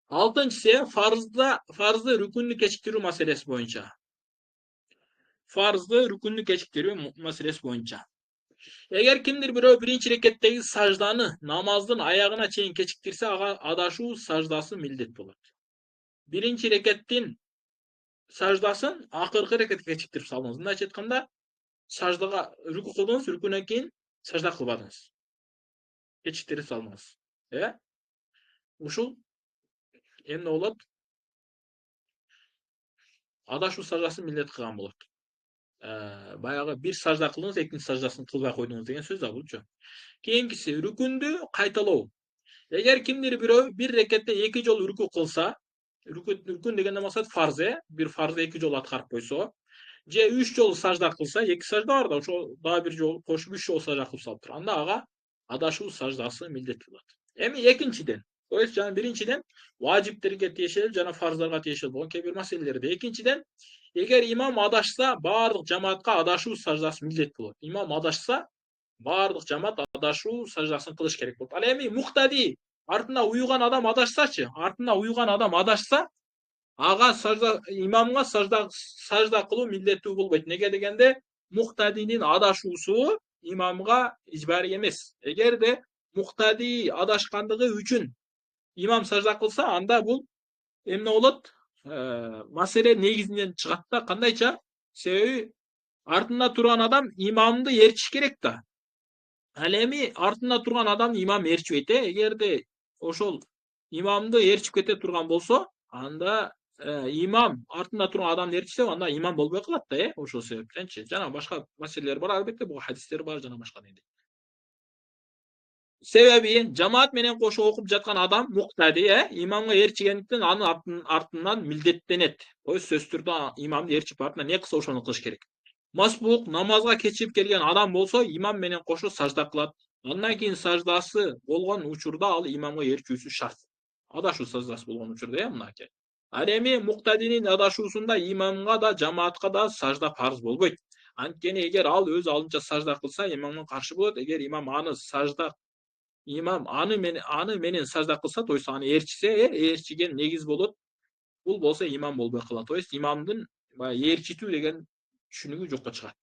Алтынчысы farzды rükünlü kechiktirүү masalesi boyunca. Farzды rükünlü kechiktirүү masalesi boyunca. Eğer kimdir birөө birinci rekеттеги сажданы намаздын аягына чейин кечиктирсе, ага адашуу саждасы милдет болот. Birinci rekеттин саждасын акыркы рекетке кечиктирип салдыңыз. Мындайча айтканда, саждага рүкү кылдыңыз, рүкүнөн кийин сажда кылбадыңыз. Кечиктирип салдыңыз. Ушул эмне болот? Адашуу саждасын милдет кылган болот. Баягы бир сажда кылдыңыз, экинчи саждасын кылбай койдуңуз деген сөз да булчу. Кийинкиси рүкүндү кайталоо. Эгер кимдир бирөө бир рекетте 2 жолу рүкү кылса, рүкүн дегенден максат фарз, бир фарзды 2 жолу аткарып койсо, же 3 жолу сажда кылса, 2 сажда бар да, ошо дагы бир жолу кошуп 3 жолу сажда кылып салыптыр. Анда ага адашуу саждасы милдет болот. Эми экинчиден, то есть жана биринчиден важиптерге тиешелүү жана фарздарга тиешелүү болгон кээ бир маселелерде. Экинчиден, эгер имам адашса, баардык жамаатка адашуу саждасы милдет болот. Имам адашса, баардык жамаат адашуу саждасын кылыш керек болот. Ал эми муктади артына уюган адам адашсачы, ага имамга сажда кылуу милдеттүү болбойт. Неге дегенде, муктадинин адашуусу имамга ижбарий эмес. Эгерде муктади адашкандыгы үчүн имам сажда кылса, анда бул эмне болот? Маселе негизинен чыгат да, кандайча? Себеби артында турган адам имамды ээрчиш керек да. Ал эми артында турган адам имам ээрчибейт. Эгерде ошол имамды ээрчип кете турган болсо, анда имам артында турган адамды ээрчисе, анда имам болбой калат да, ошол себептенчи. Жана башка маселелер бар, албетте, бул хадистер бар жана башка дегендей. Себеби жамаат менен кошо окуп жаткан адам муктади, имамга ээрчигендиктен анын артынан милдеттенет. То есть сөзсүз түрдө имамды ээрчип артынан эмне кылса ошону кылыш керек. Масбук намазга кечирип келген адам болсо, имам менен кошо сажда кылат. Андан кийин саждасы болгон учурда ал имамга ээрчүүсү шарт. Адашуу саждасы болгон учурда, мынакей. Ал эми муктадинин адашуусунда имамга да, жамаатка да сажда фарз болбойт. Анткени эгер ал өз алдынча сажда кылса, имамга каршы болот. Эгер имам аны менен сажда кылса, то есть аны ээрчисе, ээрчиген негиз болот. Бул болсо имам болбой калат. То есть имамдын ээрчитүү деген түшүнүгү жокко чыгат.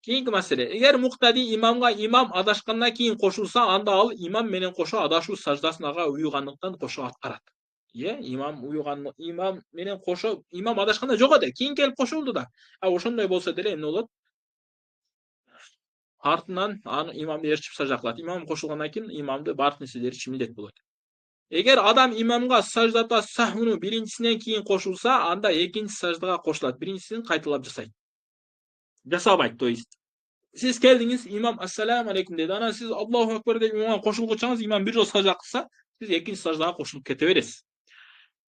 Кийинки маселе, эгер муктади имам адашкандан кийин кошулса, анда ал имам менен кошо адашуу саждасын ага уюгандыктан кошо аткарат. Имам менен кошо, имам адашканда жок эде, кийин келип кошулду да. Ошондой болсо деле эмне болот? Артынан аны имамды ээрчип сажда кылат. Имам кошулгандан кийин имамды баардык нерседе ээрчиш милдет болот. Эгер адам имамга саждата сахвуну биринчисинен кийин кошулса, анда экинчи саждага кошулат. Биринчисин кайталап жасабайт, то есть. Siz келдиңиз, имам ассаламу алейкум деди. Анан сиз Аллаху акбар деп имамга кошулгучаңыз, имам бир жолу сажда кылса, сиз экинчи саждага кошулуп кете бересиз.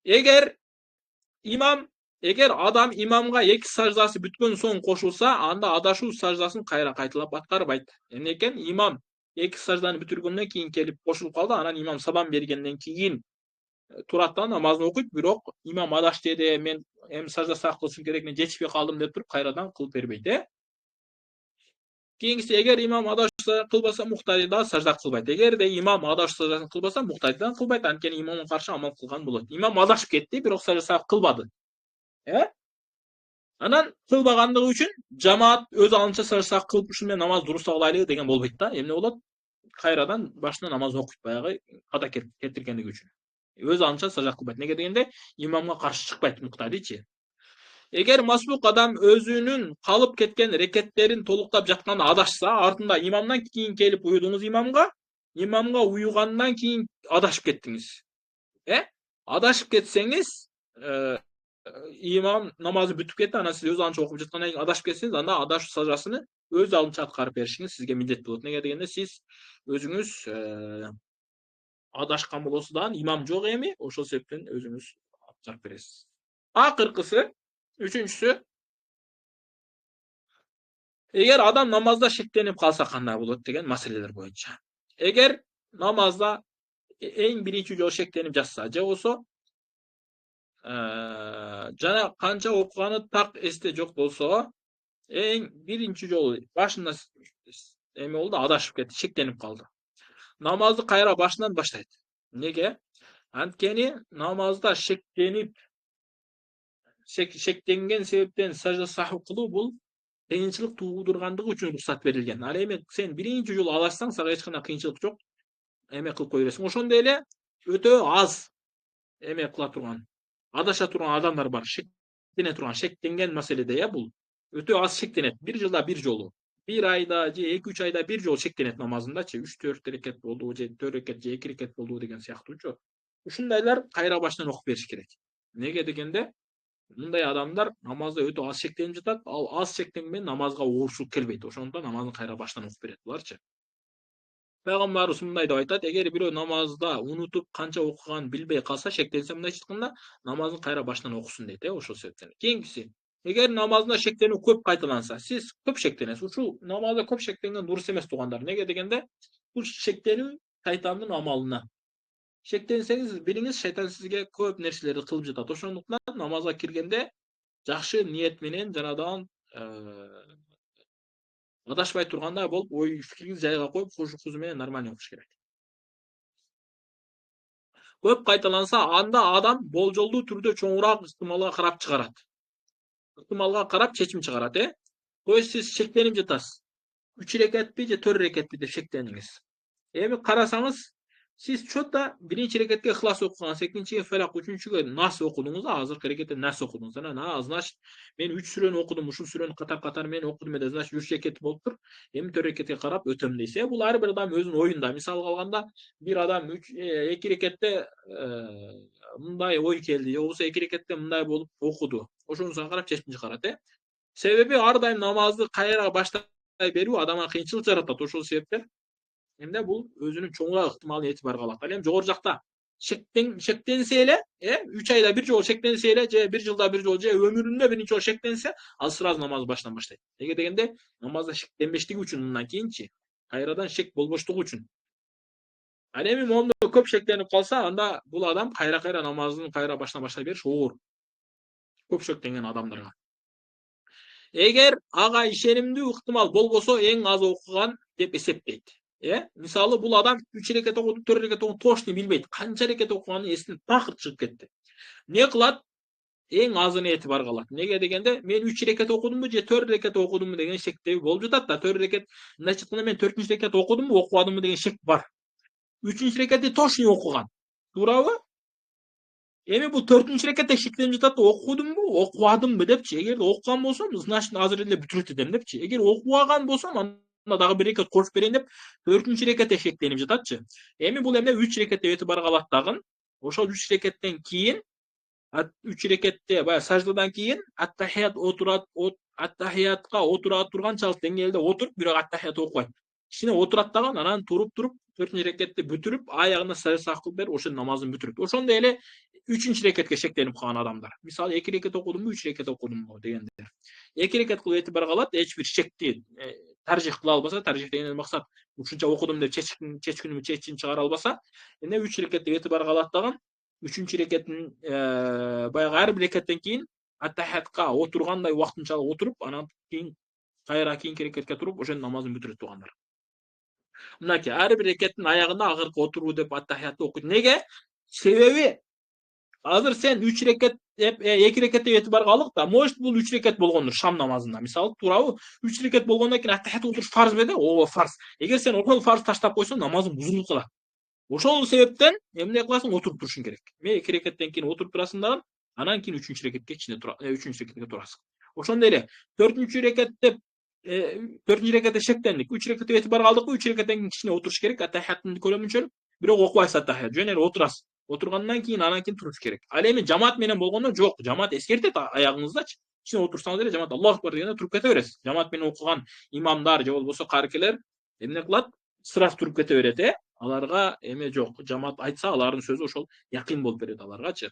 Эгер адам имамга эки саждасы бүткөн соң кошулса, анда адашуу саждасын кайра кайталап аткарбайт. Эмне экен? Имам эки сажданы бүтүргөндөн кийин келип кошулуп калды, анан имам салам бергенден кийин турат да намазын окуйт, бирок имам адашты эде, мен эми сажда сак кылышым керек, мен жетишпей калдым деп туруп кайрадан кылып бербейт. Кийинкиси, эгер имам адашса кылбаса, муктади да сажда кылбайт. Эгерде имам адашуу саждасын кылбаса, муктадидан кылбайт, анткени имамга каршы амал кылган болот. Имам адашып кетти, бирок сажда сак кылбады. Анан кылбагандыгы үчүн жамаат өз алдынча сажда сак кылып, ушу менен намаз дурус кылайлы деген болбойт да. Эмне болот? Кайрадан башынан намаз окуйт, баягы ката келтиргендиги үчүн. Өз алдынча сажда кылбайт. Неге дегенде, имамга каршы чыкпайт муктадичи. Эгер масбук адам өзүнүн калып кеткен рекеттерин толуктап жатканда адашса, артында имамдан кийин келип уюдуңуз имамга уюгандан кийин адашып кеттиңиз. Адашып кетсеңиз, имам намазы бүтүп кетти, анан сиз өз алдынча окуп жаткандан кийин адашып кетсеңиз, анда адашуу саждасыны өз алдынча аткарып беришиңиз сизге милдет болот. Неге дегенде, сиз өзүңүз адашкан болосуз да, имам жок эми, ошол себептен өзүңүз аткарып бересиз. Акыркысы, үчүнчүсү, эгер адам намазда шектенип калса кандай болот деген маселелер боюнча. Эгер намазда эң биринчи жолу шектенип жатса, же болбосо жана канча окуганы так эсте жок болсо, эң биринчи жолу башында эме болду, адашып кетти, шектенип калды. Намазды кайра башынан баштайт. Неге? Анткени намазда шектенген себептен сажда саху кылуу бул кыйынчылык туудургандыгы үчүн уруксат берилген. Ал эми сен биринчи жолу алачсаң, сага эч кандай кыйынчылык жок. Эме кылып кое бересиң. Ошондой эле өтө аз эме кыла турган, адаша турган адамдар бар. Шектене турган, шектенген маселеде бул өтө аз шектенет. Бир жылда бир жолу. Бир айда же 2-3 айда бир жолу шектенет намазындачы. 3-4 рекет болду же 4 рекет же 2 рекет болду деген сыяктуучу. Ушундайлар кайра башынан окуп бериш керек. Неге дегенде, мындай адамдар намазда өтө аз шектенип жатат. Ал аз шектенген намазга оорчулук келбейт. Ошондуктан намазын кайра башынан окуп берет буларчы. Пайгамбарыбыз мындай деп айтат: эгер бирөө намазда унутуп канча окуганын билбей калса, шектенсе, мындайча айтканда, намазын кайра башынан окусун дейт, ошол себептен. Кийинкиси, эгер намазында шектенүү көп кайталанса, сиз көп шектенесиз. Ушул намазда көп шектенген дурус эмес туугандар. Неге дегенде, бул шектенүү шайтандын амалына. Шектенсеңиз, билиңиз, шайтан сизге көп нерселерди кылып жатат. Ошондуктан намазга киргенде жакшы ниет менен жанадан адашпай тургандай болуп, ой фикриңизди жайга коюп, кушу менен нормально окуш керек. Көп кайталанса, анда адам болжолдуу түрдө чоңураак ыктымалга карап чыгарат. Ыктымалга карап чечим чыгарат, То есть сиз шектенип жатасыз. 3 рекетпи же 4 рекетпи деп шектениңиз. Эми карасаңыз, сиз чота биринчи рекетке Ихлас окугансыз, экинчиге Фалак, үчүнчүгө Нас окудуңуз, азыркы рекетте Нас окудуңуз. Значит, мен 3 сүрөнү окудум, ушул сүрөнү катар менен окудум эле, значит 3 рекет болуптур. Эми 4 рекетке карап өтөм дейсиз. Бул ар бир адам өзүнүн оюнда. Мисалга алганда, бир адам 2 рекетте мындай ой келди, же болбосо 2 рекетте мындай болуп окуду. Ошонусуна карап чечим чыгарат, Себеби ар дайым намазды кайра баштай берүү адамга кыйынчылык жаратат. Ошол себептен эмне бул өзүнүн чоңураак ыктымалын этибарга алат. Ал эми жогору жакта шектенсе эле, 3 айда бир жолу шектенсе эле, же 1 жылда бир жолу, же өмүрүндө биринчи жолу шектенсе, ал сразу намазды башынан баштайт. Неге дегенде, намазда шектенбештиги үчүн мындан кийинчи, кайрадан шек болбоштугу үчүн. Ал эми моунда көп шектенип калса, анда бул адам кайра намазын кайра башынан баштай бериш оор. Көп шектенген адамдарга. Эгер ага ишенимдүү ыктымал болбосо, эң аз окуган деп эсептейт. Мисалы, бул адам 3 рекет окуду, 4 рекет окуду, точно билбейт. Канча рекет окуганын эсинен такыр чыгып кетти. Не кылат? Эң азын этибарга алат. Неге дегенде, мен 3 рекет окудумбу же 4 рекет окудумбу деген шектеби болуп жатат да. 4 рекет, мындайча айтканда, мен 4-нчү рекет окудумбу, окубадымбы деген шек бар. 3-нчү рекетти точно окуган. Туурабы? Эми бул 4-нчү рекетте шектенип жатат да, окудумбу, окубадымбы депчи. Эгерде окуган болсом, значит азыр эле бүтүрөт эдем депчи. Эгер окубаган болсом, анда дагы 1 рекет кошуп берейин деп 4-нчү рекетте шектенип жататчы. Эми бул эмне 3 рекет деп этибарга алат дагы. Ошол 3 рекеттен кийин, 3 рекетте баягы саждадан кийин аттахиятка отура турганчалык деңгээлде отуруп, бирок аттахият окубайт. Кичине отурат дагы, анан туруп, 4-нчү рекетти бүтүрүп, аягында сажда кылып берип, ошол намазын бүтүрөт. Ошондой эле 3-нчү рекетке шектенип калган адамдар. Мисалы, 2 рекет окудумбу, 3 рекет окудумбу дегендер. 2 рекет кылып этибарга алат, эч бир шекти таржих кыла албаса, таржих дегенден максат ушунча окудум деп чечим чыгара албаса, эмне 3 рекет деп этибарга алат дагы. 3-нчү рекеттин баягы ар бир рекеттен кийин аттахиятка отургандай убактынчалык отуруп, анан кийин кайра кийинки рекетке туруп, ошондо намазын бүтүрөт туугандар. Мынакей, ар бир рекеттин аягында акыркы отуруу деп аттахиятты окуйт. Неге? Себеби азыр сен 3 рекет деп 2 рекет деп этибарга алдык да, может бул 3 рекет болгондур шам намазында. Мисалы, туурабы? 3 рекет болгондон кийин аттахиятка отуруш фарз беле? Ооба, фарз. Эгер сен ошол фарз таштап койсоң, намазың бузулуп калат. Ошол себептен эмне кыласың? Отуруп турушуң керек. 2 рекеттен кийин отуруп турасың дагы, анан кийин 3-нчү рекетке турасың. Ошондой эле 4-нчү рекет деп 4-нчү рекетте шектендик. 3 рекет деп этибарга алдыкпы? 3 рекеттен кийин кичине отуруш керек, аттахияттын көлөмүнчө, бирок окубайсыз аттахият. Жөн эле отурасыз. Отургандан кийин анан кийин туруш керек. Ал эми жамаат менен болгондо жок. Жамаат эскертет аягыңыздачы. Кичине отурсаңыз эле жамаат Аллаху акбар дегенде туруп кете бересиз. Жамаат менен окуган имамдар же болбосо карыкелер эмне кылат? Сразу туруп кете берет, Аларга эме жок. Жамаат айтса, алардын сөзү ошол якын болуп берет аларгачы.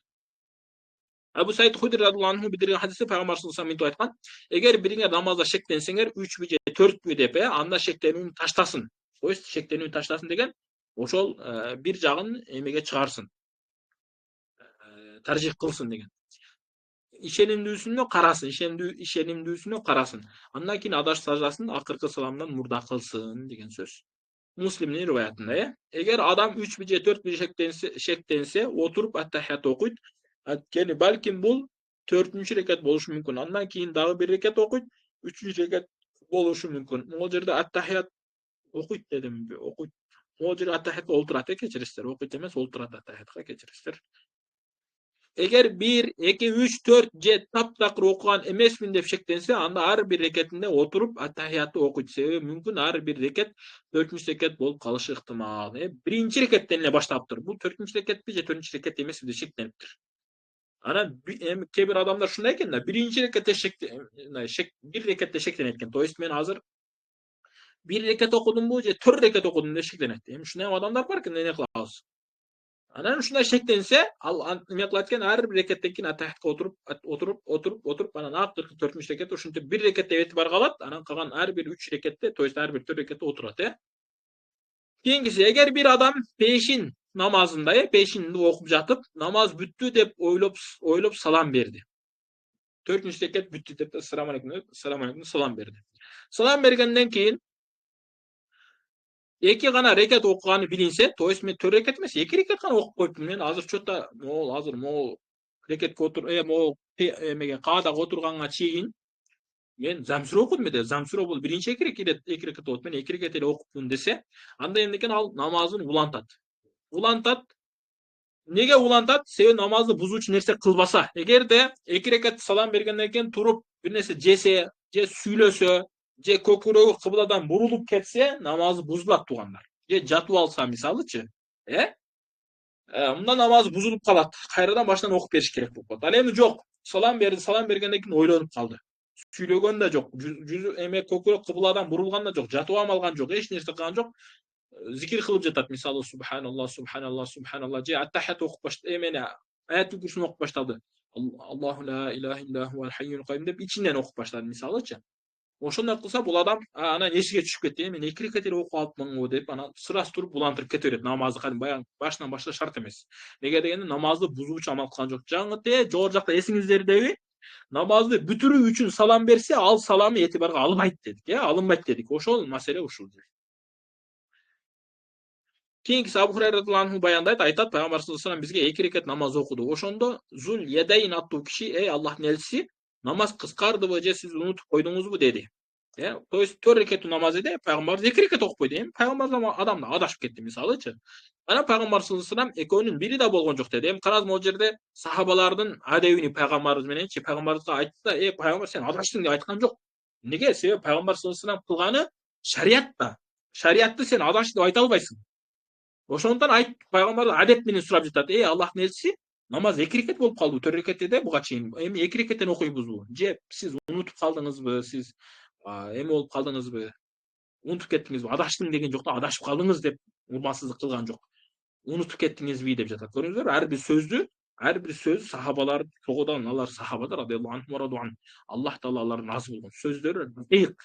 Абу Саид Худри радhiyallahu anhu билдирген хадисте Пайгамбар саллаллаху алейхи вассалам айткан: эгер бириңер намазда шектенсеңер, 3 же 4 деп, анда шектенүүнү таштасын. То есть шектенүүнү таштасын деген, ошол бир жагын эмеге чыгарсын. Таржих кылсын деген. Ишенимдүүсүнө карасын. Андан кийин адаш саждасын акыркы саламдан мурда кылсын деген сөз. Müslim'in rivayetinde ya. Eğer adam 3 bir 4 bir şeklense oturup attahiyat okuyt. Yani balkim bul 4-cü rekat boluşu mümkün. Ondan keyin dagı bir rekat okuyt, 3-cü rekat boluşu mümkün. O jerde attahiyat okuyt dedim. Okuyt. O jerde attahiyat olturat keçirisler. Okuyt emas, olturat attahiyatga keçirisler. Eğer 1, 2, 3, 4 je taptakır okugan emesmin dep şeklense, anda har bir reketinde oturup attahiyatты okuyt. Sebebi mümkün har bir reket 4-cü rekat bolup kalışı ıhtimal. Birinci reketten ele başlaptır. Bu 4-cü rekat je 4-cü rekat emes de şeklenipdir. Ana kebir adamlar şunday eken da birinci rekette bir rekette şeklen etken. Toyist men hazır bir rekat okudum bu je 4 rekat okudum de şeklen etdi. Hem şunday adamlar var ki ne kılabız. Анан ушундай шектенсе, ал эме кылат экен, ар бир рекеттен кийин атахатка отуруп, анан акыркы 4-нчү рекет ушинтип бир рекетте эти бар калат, анан калган ар бир 3 рекетте, то есть ар бир 4 рекетте отурат, Кийинкиси, эгер бир адам пешин намазында, пешинди окуп жатып, намаз бүттү деп ойлоп салам берди. 4-нчү рекет бүттү деп салам алейкум салам берди. Салам бергенден кийин эки гана рекет окуганы билинсе, то есть мен 4 рекет эмес, 2 рекет гана окуп коюптум. Мен азыр чөтө могул рекетке могул эмеге каадага отурганга чейин мен замсура окудум эде. Замсура бул биринчи 2 рекет болот. Мен 2 рекет эле окупмун десе, анда эмне экен, ал намазын улантат. Неге улантат? Себеби намазды бузуучу нерсе кылбаса. Эгерде 2 рекет салам бергенден кийин туруп бир нерсе жесе, же сүйлөсө, же көкүрөгү кыбладан бурулуп кетсе, намазы бузулат туугандар. Же жатып алса мисалычы, мында намазы бузулуп калат. Кайрадан башынан окуп бериш керек болуп калат. Ал эми жок. Салам бергенден кийин ойлонуп калды. Сүйлөгөн да жок. Жүзү эме көкүрөк кыбладан бурулган да жок. Жатып алган жок. Эч нерсе кылган жок. Zikir kılıp jatat. Misалы subhanallah, subhanallah, subhanallah. Je attahiyat okup başladı. Emene ayet-i kürsünü okup başladı. Allahu la ilahe illa huvel hayyul kayyum dep içinden okup başladı misalıçı. Oşonday kılsa bul adam ana esige түшүп кетти. Мен 2 рекет эле окуп алыпмын го деп анан сырасы туруп булантырып кете берет. Намазды кадим баягы башынан башташ шарт эмес. Неге дегенде намазды бузуучу амал кылган жок. Жаңы жогору жакта эсиңиздердеби? Намазды бүтүрүү үчүн салам берсе, ал саламы этибарга алынбайт дедик, алынбайт дедик. Ошол маселе ушул. Keyingisi Abu Hurayra radhiyallahu anhu bayandayt, aytat Peygamber sallallahu aleyhi ve sellem bizge 2 reket namaz okudu. Oşondo Zul Yedayn attуу kişi, ey Allah'ın elçisi, namaz kıskardı je siz unutup koydunuzmu dedi. То есть 4 reket namaz ede, Peygamber 2 reket okup koydu. Peygamber adam da adaşıp ketdi misalıçı. Ana Peygamber sallallahu aleyhi ve sellem ekönün biri de bolgon jok dedi. Karaz mol jerde sahabalardын adebini Peygamberimiz menен Peygamberimizge aytты da, ey Peygamber sen adaştın dep aytkan jok. Nege? Себеби Peygamber sallallahu aleyhi ve sellem kılgаны şariatта. Şariatты sen adaştın dep ayta albaysың. Ошондон айт пайгамбар адет менен сурап жатат. Эй Аллахтын элчиси, намаз 2 рекет болуп калды. 4 рекетте де буга чейин. Эми 2 рекеттен окуйбузбу? Же сиз унутуп калдыңызбы? Сиз эме болуп калдыңызбы? Унутуп кеттиңизби? Адаштым деген жок да, адашып калдыңыз деп урмансыздык кылган жок. Унутуп кеттиңизби деп жатат. Көрдүңүздөр, ар бир сөз сахабалар тогодан, алар сахабадар радиаллаху анхум раду. Аллах таала алардын разы болгон сөздөрү ыйык.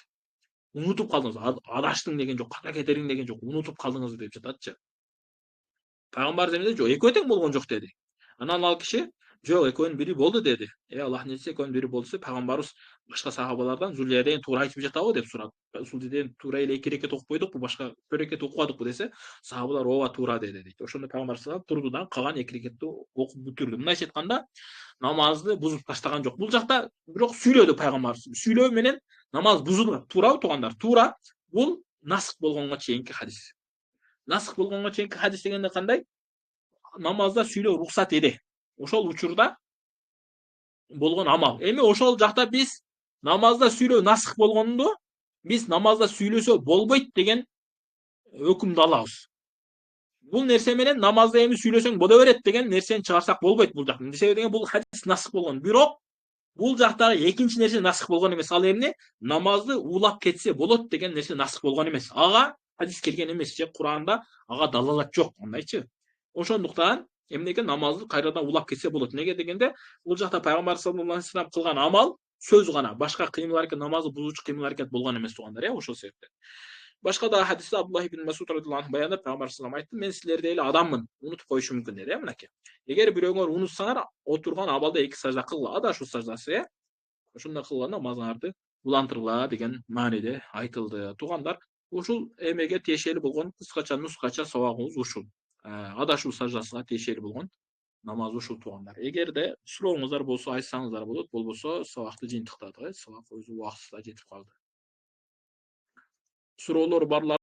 Унутуп калдыңыз. Адаштым деген жок, ката кетериң деген жок. Унутуп калдыңыз деп жататчы. Peygamber demedi ki ekö teң болгон жок dedi. Анан ал киши жок экөөнүн бири болду dedi. Аллахтын элчиси экөөнүн бири болсо пайгамбарыбыз башка сахабалардан Зульяден туура айтып жатабы деп сурап. Зульяден туура эле 2 рекет окуп койдукпу, башка 4 рекет окубадыкпы десе, сахабалар ооба туура деди дейт. Ошондо пайгамбар саллаллаху алейхи турду да калган 2 рекетти окуп бүтүрдү. Мындайча айтканда намазды бузуп таштаган жок. Бул жакта бирок сүйлөдү пайгамбарыбыз. Сүйлөө менен намаз бузулат. Туурабы туугандар? Туура. Бул насх болгонго чейинки хадис. Насх болгонго чейинки хадис дегенде кандай? Намазда сүйлөө рухсат эди. Ошол учурда болгон амал. Эми ошол жакта биз намазда сүйлөө насх болгондо биз намазда сүйлөсө болбойт деген өкүмдү алабыз. Бул нерсе менен намазда эми сүйлөсөң боло берет деген нерсени чыгарсак болбойт бул жакта. Себеби деген бул хадис насх болгон. Бирок бул жактагы экинчи нерсе насх болгон эмес. Ал эмне? Намазды улап кетсе болот деген нерсе насх болгон эмес. Ага хадис келген эмес, же Куранда ага далалат жок, андайчы. Ошондуктан эмнеге намазды кайрадан улап кетсе болот. Неге дегенде бул жакта пайгамбар саллаллаху алейхи ва саллям кылган амал сөз гана, башка кыймыл аракет, намазды бузуучу кыймыл аракет болгон эмес туугандар, ошол себептен. Башка да хадисте Абдуллах ибн Масуд радhiyallahu anh баяндап пайгамбар саллаллаху алейхи ва саллям айтты, мен силердей эле адаммын, унутуп коюшум мүмкүн деди, мынакей. Эгер бирөөңөр унутсаңар, отурган абалда 2 сажда кыл, адашу саждасы, ошондой кылганда намазыңарды улантыргыла деген мааниде айтылды. Туугандар, Ушул эмеге тиешелүү болгон кыскача нускача сабагыбыз ушул. Адашуу саждасына тиешелүү болгон намаз ушул туугандар. Эгерде сурооңуздар болсо айтсаңыздар болот, болбосо сабакты жыйынтыктадык. Сабак өзү убактысында жетип калды. Суроолор барлар.